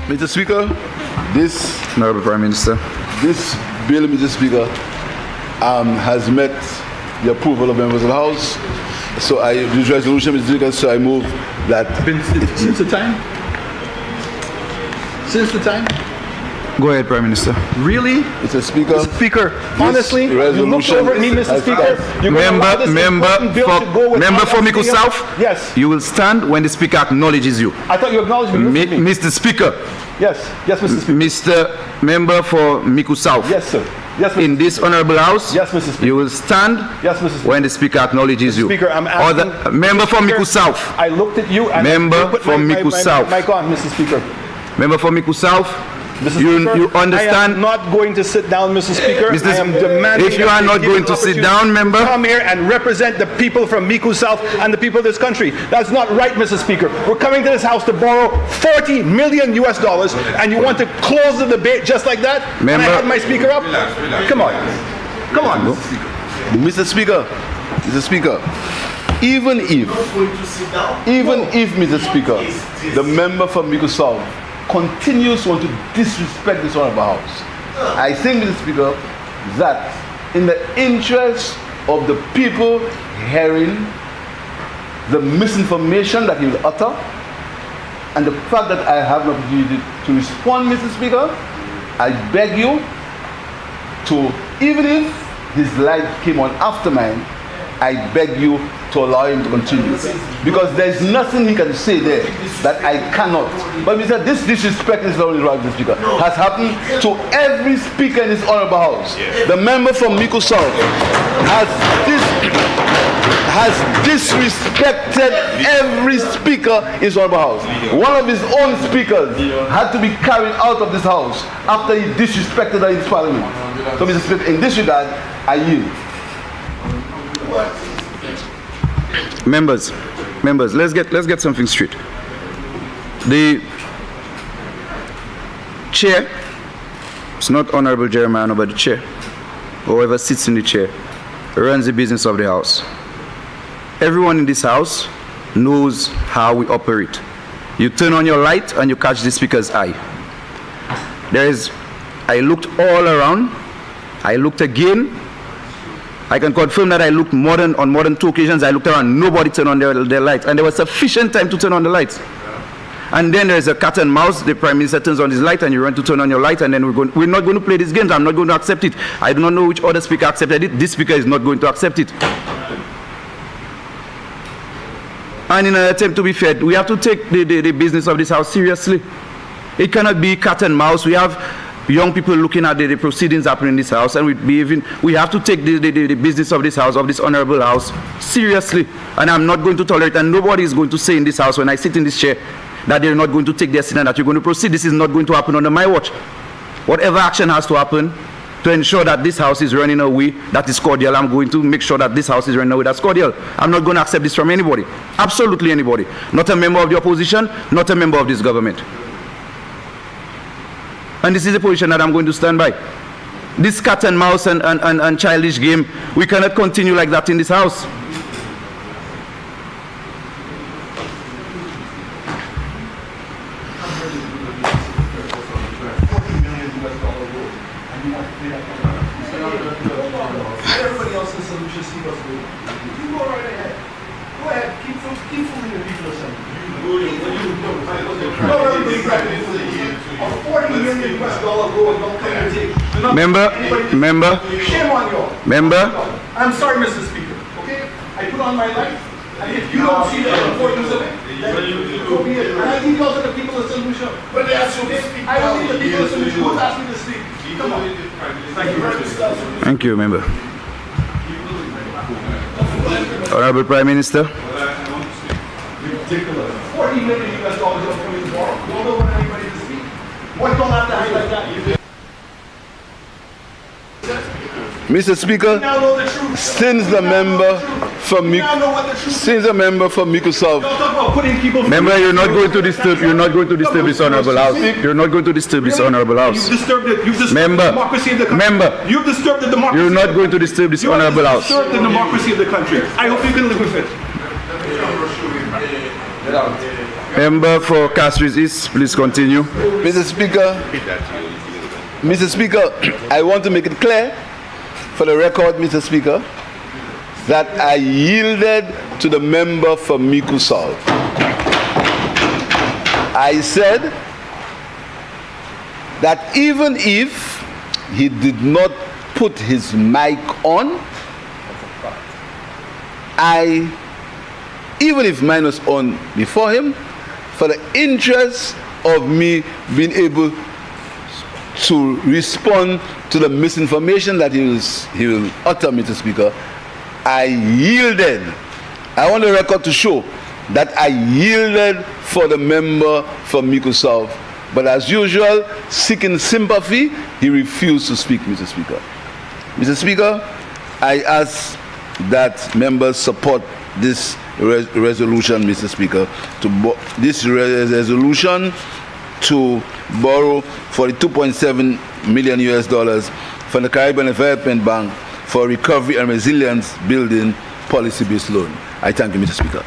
Mr. Speaker, this Honorable Prime Minister. This bill, Mr. Speaker, has met the approval of members of the House. So this resolution, Mr. Speaker, so I move that. Since the time? Since the time? Go ahead, Prime Minister. Really? Mr. Speaker. Mr. Speaker, honestly, you looked over at me, Mr. Speaker. Member for Miku South. Yes. You will stand when the Speaker acknowledges you. I thought you acknowledged me. Mr. Speaker. Yes. Yes, Mr. Speaker. Mr. Member for Miku South. Yes, sir. Yes, Mr. In this honorable House. Yes, Mr. Speaker. You will stand. Yes, Mr. Speaker. When the Speaker acknowledges you. Speaker, I'm asking. Or the member for Miku South. I looked at you and member for Miku South. Mic on, Mr. Speaker. Member for Miku South. You understand? I am not going to sit down, Mr. Speaker. I am demanding. If you are not going to sit down, member, come here and represent the people from Miku South and the people of this country. That's not right, Mr. Speaker. We're coming to this house to borrow $40 million US, and you want to close the debate just like that? Member, and I have my speaker up. Come on, come on, Mr. Speaker. Mr. Speaker. Even if, Mr. Speaker, the member from Miku South continues to want to disrespect this honorable House, I think, Mr. Speaker, that in the interest of the people hearing the misinformation that he will utter, and the fact that I have an opportunity to respond, Mr. Speaker, I beg you to, even if his light came on after mine, I beg you to allow him to continue, because there is nothing he can say there that I cannot. But Mr. This disrespect is not only right, Mr. Speaker, has happened to every speaker in this honorable House. The member from Miku South has disrespected every speaker in this honorable House. One of his own speakers had to be carried out of this House after he disrespected her in this Parliament. So, Mr. Speaker, in this regard, I yield. Members, let's get something straight. The chair, it's not Honorable Jeremiah, but the chair, whoever sits in the chair, runs the business of the House. Everyone in this House knows how we operate. You turn on your light and you catch the speaker's eye. I looked all around, I looked again. I can confirm that I looked on more than 2 occasions. I looked around, nobody turned on their lights, and there was sufficient time to turn on the lights. And then there's a cat and mouse. The Prime Minister turns on his light, and you run to turn on your light, and then we're not going to play these games. I'm not going to accept it. I do not know which other speaker accepted it. This speaker is not going to accept it. And in an attempt to be fair, we have to take the business of this House seriously. It cannot be cat and mouse. We have young people looking at the proceedings happening in this House, and we have to take the business of this House, of this honorable House, seriously. And I'm not going to tolerate, and nobody is going to say in this House when I sit in this chair that they're not going to take their seat and that you're going to proceed. This is not going to happen under my watch. Whatever action has to happen to ensure that this House is running a way that is cordial, I'm going to make sure that this House is running a way that's cordial. I'm not going to accept this from anybody, absolutely anybody. Not a member of the opposition, not a member of this government. And this is the position that I'm going to stand by. This cat and mouse and childish game, we cannot continue like that in this House. Everybody else in St. Lucia see what's going on. You go right ahead. Go ahead. Keep fooling the people of St. Lucia. $40 million go and don't come and take. Member. Shame on you. Member. I'm sorry, Mr. Speaker. Okay? I put on my light. And if you don't see the importance of it, then go be it. And I leave those to the people of St. Lucia. But they ask you to speak. I don't need the people of St. Lucia. Who's asking to speak? Come on. Thank you very much. Thank you, member. Honorable Prime Minister. Ridiculous. $40 million US don't come in tomorrow. You don't want anybody to speak. Why don't have to act like that? Mr. Speaker, since the member from Miku South, member, you're not going to disturb. You're not going to disturb this honorable House. You're not going to disturb this honorable House. You've disturbed the democracy of the country. Member, you've disturbed the democracy. You're not going to disturb this honorable House. You've disturbed the democracy of the country. I hope you can live with it. Member for Castries East, please continue. Mr. Speaker, I want to make it clear for the record, Mr. Speaker, that I yielded to the member for Miku South. I said that even if he did not put his mic on, even if mine was on before him, for the interest of me being able to respond to the misinformation that he will utter, Mr. Speaker, I yielded. I want the record to show that I yielded for the member for Miku South. But as usual, seeking sympathy, he refused to speak, Mr. Speaker. Mr. Speaker, I ask that members support this resolution, Mr. Speaker, this resolution to borrow $42.7 million from the Caribbean Development Bank for recovery and resilience building policy-based loan. I thank you, Mr. Speaker.